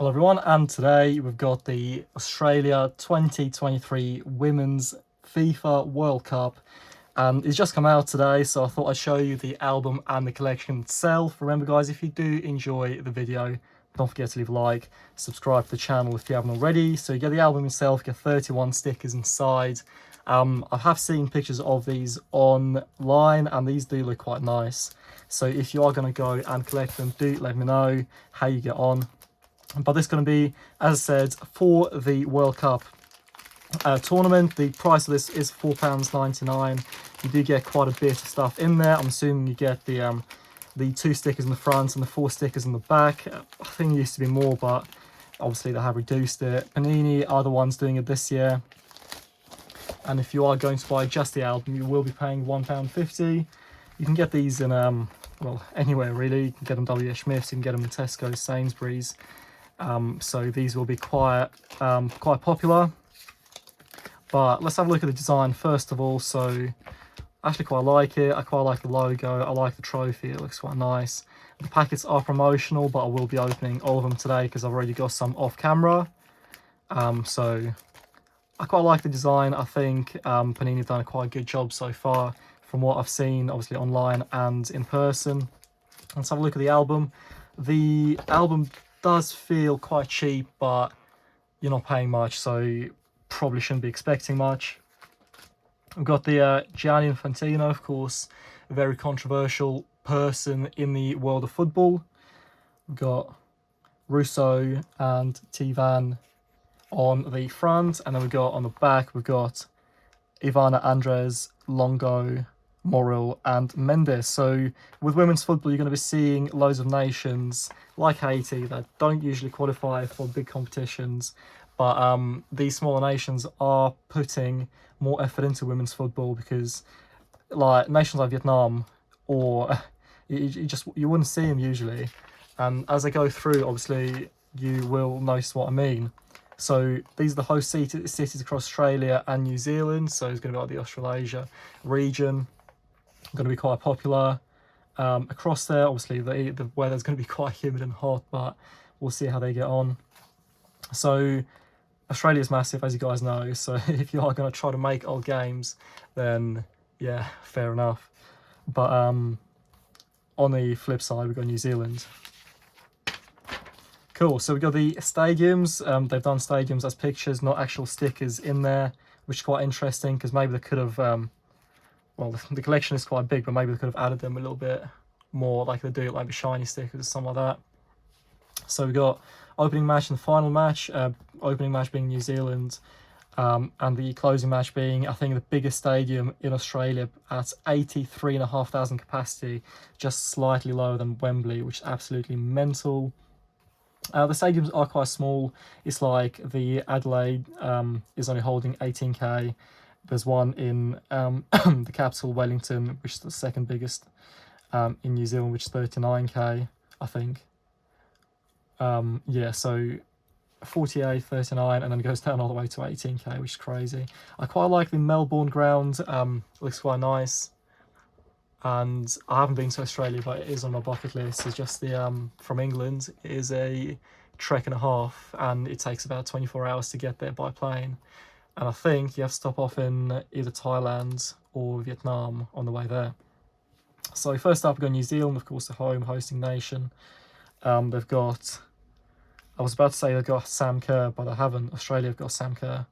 Hello everyone, and today we've got the Australia 2023 Women's FIFA World Cup, and it's just come out today, so I thought I'd show you the album and the collection itself. Remember guys, if you do enjoy the video, don't forget to leave a like, subscribe to the channel if you haven't already. So you get the album itself, get 31 stickers inside. I have seen pictures of these online and these do look quite nice. So if you are going to go and collect them, do let me know how you get on. But this is going to be, as I said, for the World Cup tournament. The price of this is £4.99. You do get quite a bit of stuff in there. I'm assuming you get the 2 stickers in the front and the 4 stickers in the back. I think it used to be more, but obviously they have reduced it. Panini are the ones doing it this year. And if you are going to buy just the album, you will be paying £1.50. You can get these in, well, anywhere really. You can get them W. H. Smith's, you can get them in Tesco, Sainsbury's. So these will be quite popular. But let's have a look at the design first of all. So I actually quite like it. I quite like the logo. I like the trophy. It looks quite nice. The packets are promotional, but I will be opening all of them today because I've already got some off camera. So I quite like the design. I think Panini have done a quite good job so far from what I've seen, obviously online and in person. Let's have a look at the album. The album does feel quite cheap, but you're not paying much, so you probably shouldn't be expecting much. We've got the Gianni Infantino, of course, a very controversial person in the world of football. We've got Russo and Tivan on the front, and then we've got on the back, we've got Ivana Andres, Longo, Morel and Mendes. So with women's football, you're going to be seeing loads of nations like Haiti that don't usually qualify for big competitions, but these smaller nations are putting more effort into women's football because like nations like Vietnam or you wouldn't see them usually, and as I go through obviously you will notice what I mean. So these are the host cities across Australia and New Zealand, so it's going to be like the Australasia region. Going to be quite popular across there. Obviously the weather's going to be quite humid and hot, but we'll see how they get on. So Australia's massive, as you guys know, so if you are going to try to make old games, then yeah, fair enough. But on the flip side, we've got New Zealand. Cool, so we've got the stadiums. They've done stadiums as pictures, not actual stickers in there, which is quite interesting because maybe they could have well, the collection is quite big, but maybe they could have added them a little bit more, like they do like the shiny stickers or something like that. So we got opening match and the final match. Opening match being New Zealand, and the closing match being, I think, the biggest stadium in Australia at 83,500 capacity, just slightly lower than Wembley, which is absolutely mental. The stadiums are quite small. It's like the Adelaide is only holding 18k. There's one in the capital, Wellington, which is the second biggest in New Zealand, which is 39k, I think. Yeah, so 48, 39, and then it goes down all the way to 18k, which is crazy. I quite like the Melbourne ground. Looks quite nice. And I haven't been to Australia, but it is on my bucket list. It's just the from England. It is a trek and a half, and it takes about 24 hours to get there by plane. And I think you have to stop off in either Thailand or Vietnam on the way there. So first up, we've got New Zealand, of course, the hosting nation. They've got, I was about to say they've got Sam Kerr, but they haven't. Australia have got Sam Kerr.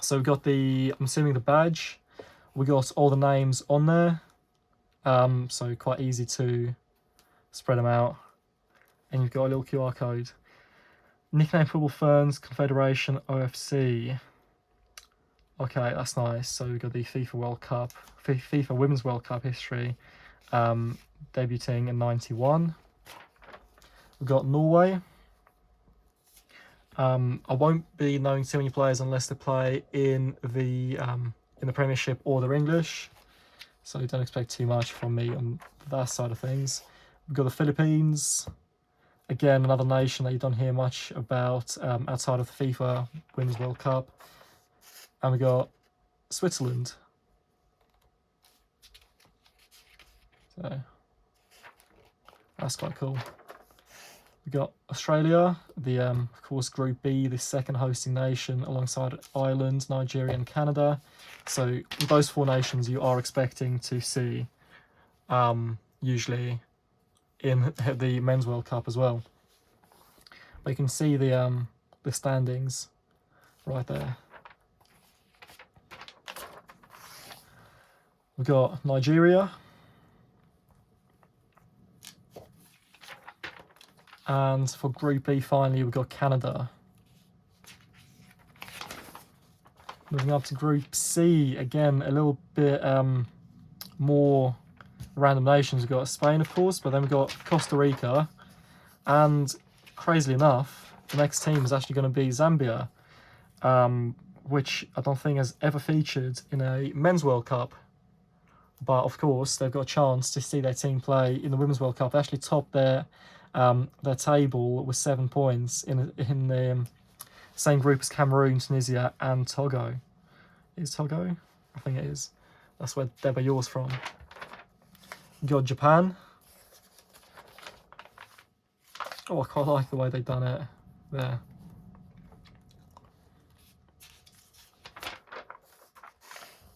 So we've got the, I'm assuming the badge. We got all the names on there. So quite easy to spread them out. And you've got a little QR code. Nickname Football Ferns, Confederation, OFC. Okay, that's nice. So we've got the FIFA World Cup, FIFA Women's World Cup history, debuting in '91. We've got Norway. I won't be knowing too many players unless they play in the Premiership or they're English. So don't expect too much from me on that side of things. We've got the Philippines. Again, another nation that you don't hear much about outside of the FIFA Women's World Cup. And we got Switzerland. So that's quite cool. We got Australia, the of course Group B, the second hosting nation, alongside Ireland, Nigeria, and Canada. So those four nations you are expecting to see usually in the Men's World Cup as well. But you can see the standings right there. We've got Nigeria. And for Group B, finally, we've got Canada. Moving up to Group C, again, a little bit more random nations. We've got Spain, of course, but then we've got Costa Rica. And crazily enough, the next team is actually going to be Zambia, which I don't think has ever featured in a Men's World Cup. But of course, they've got a chance to see their team play in the Women's World Cup. They actually topped their table with 7 points in the same group as Cameroon, Tunisia, and Togo. Is Togo? I think it is. That's where Debayor's from. You got Japan. Oh, I quite like the way they've done it there.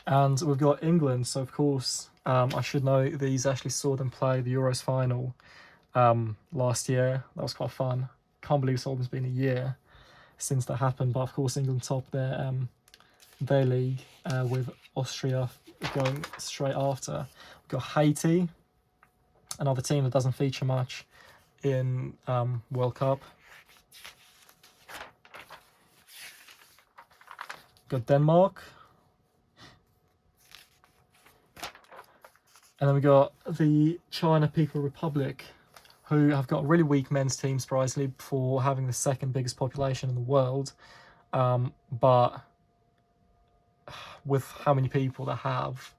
And we've got England, so of course, I should know these. Actually saw them play the Euros final last year. That was quite fun. Can't believe it's almost been a year since that happened, but of course England topped their league with Austria going straight after. We've got Haiti, another team that doesn't feature much in World Cup. We've got Denmark. And then we got the China People Republic, who have got a really weak men's team, surprisingly, for having the second biggest population in the world. But with how many people they have,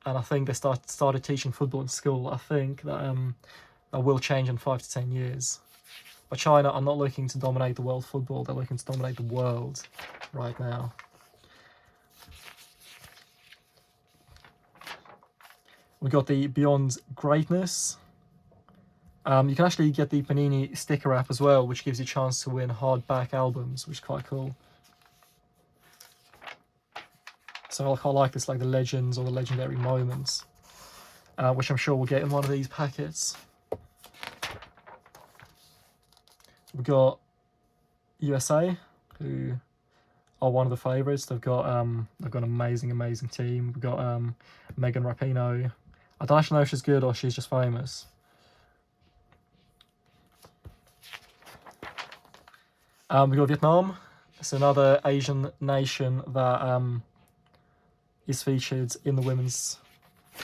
and I think they started teaching football in school, I think that that will change in 5 to 10 years. But China are not looking to dominate the world football, they're looking to dominate the world right now. We got the Beyond Greatness. You can actually get the Panini sticker app as well, which gives you a chance to win hardback albums, which is quite cool. So I quite like this, like the legends or the legendary moments, which I'm sure we'll get in one of these packets. We've got USA, who are one of the favourites. They've got an amazing team. We've got Megan Rapinoe. I don't actually know if she's good or she's just famous. We've got Vietnam. It's another Asian nation that is featured in the Women's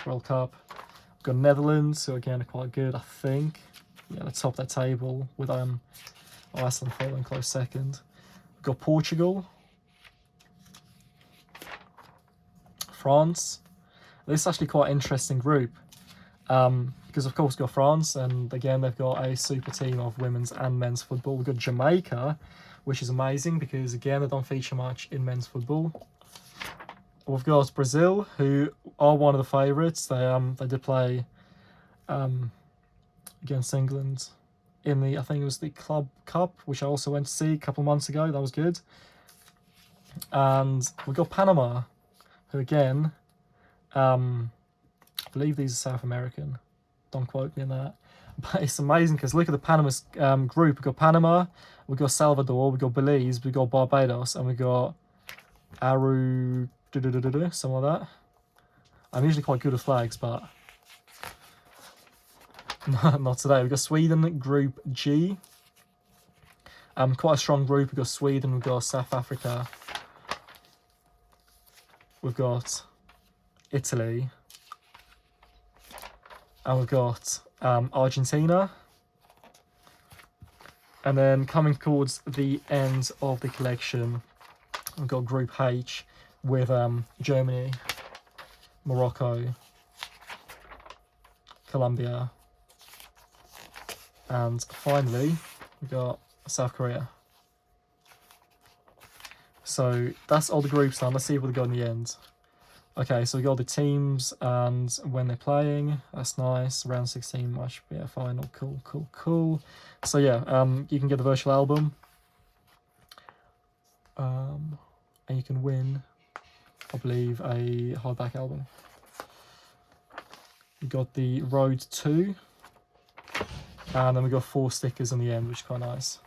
World Cup. We've got Netherlands, who again are quite good, I think. Yeah, they top their table with Iceland following close second. We've got Portugal. France. This is actually quite an interesting group because of course we've got France, and again they've got a super team of women's and men's football. We've got Jamaica, which is amazing because again they don't feature much in men's football. We've got Brazil, who are one of the favourites. They did play against England in the, I think it was the Club Cup, which I also went to see a couple of months ago. That was good. And we've got Panama, who again, I believe these are South American. Don't quote me on that. But it's amazing because look at the Panama group. We've got Panama, we've got Salvador, we've got Belize, we've got Barbados, and we've got something like that. I'm usually quite good at flags, but not today. We've got Sweden, Group G. Quite a strong group. We've got Sweden, we've got South Africa. We've got Italy. And we've got Argentina. And then coming towards the end of the collection, we've got Group H with Germany, Morocco, Colombia, and finally we've got South Korea. So that's all the groups done. Let's see what we got in the end. Okay, so we got the teams and when they're playing. That's nice. Round 16 match, yeah, final. Cool, cool, cool. So yeah, you can get the virtual album, and you can win, I believe, a hardback album. We got the Road 2, and then we got 4 stickers in the end, which is quite nice.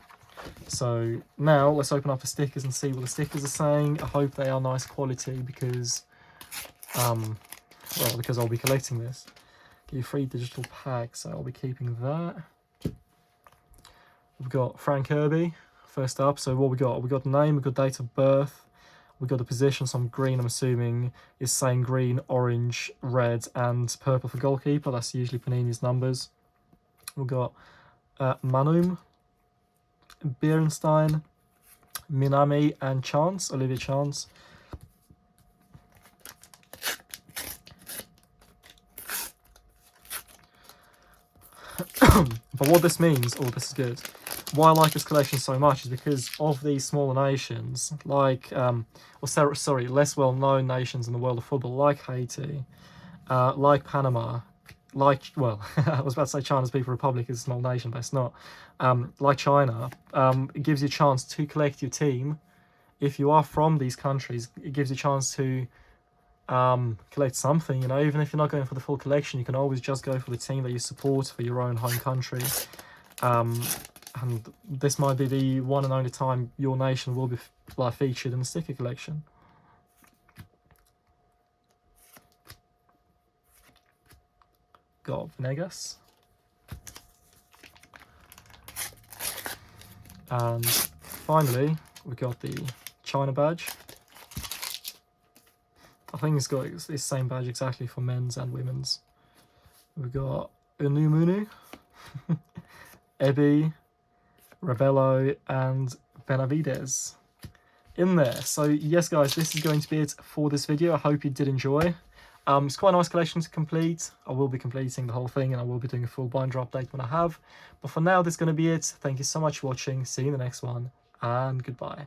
So now let's open up the stickers and see what the stickers are saying. I hope they are nice quality because, well, because I'll be collecting this. Get you a free digital pack, so I'll be keeping that. We've got Frank Kirby first up. So what we got? We got the name, we got date of birth, we got the position. Some green, I'm assuming, is saying green, orange, red, and purple for goalkeeper. That's usually Panini's numbers. We've got Manum, Bierenstein, Minami, and Chance, Olivia Chance. But what this means, oh, this is good. Why I like this collection so much is because of these smaller nations, like, less well-known nations in the world of football, like Haiti, like Panama, like, well, I was about to say China's People's Republic is a small nation, but it's not. Like China, it gives you a chance to collect your team. If you are from these countries, it gives you a chance to collect something, you know. Even if you're not going for the full collection, you can always just go for the team that you support for your own home country. And this might be the one and only time your nation will be featured in the sticker collection. Got Venegas. And finally, we got the China badge. I think it's got the same badge exactly for men's and women's. We've got Unumunu, Ebi, Rebello, and Benavides in there. So yes, guys, this is going to be it for this video. I hope you did enjoy. It's quite a nice collection to complete. I will be completing the whole thing, and I will be doing a full binder update when I have. But for now, this is going to be it. Thank you so much for watching. See you in the next one, and goodbye.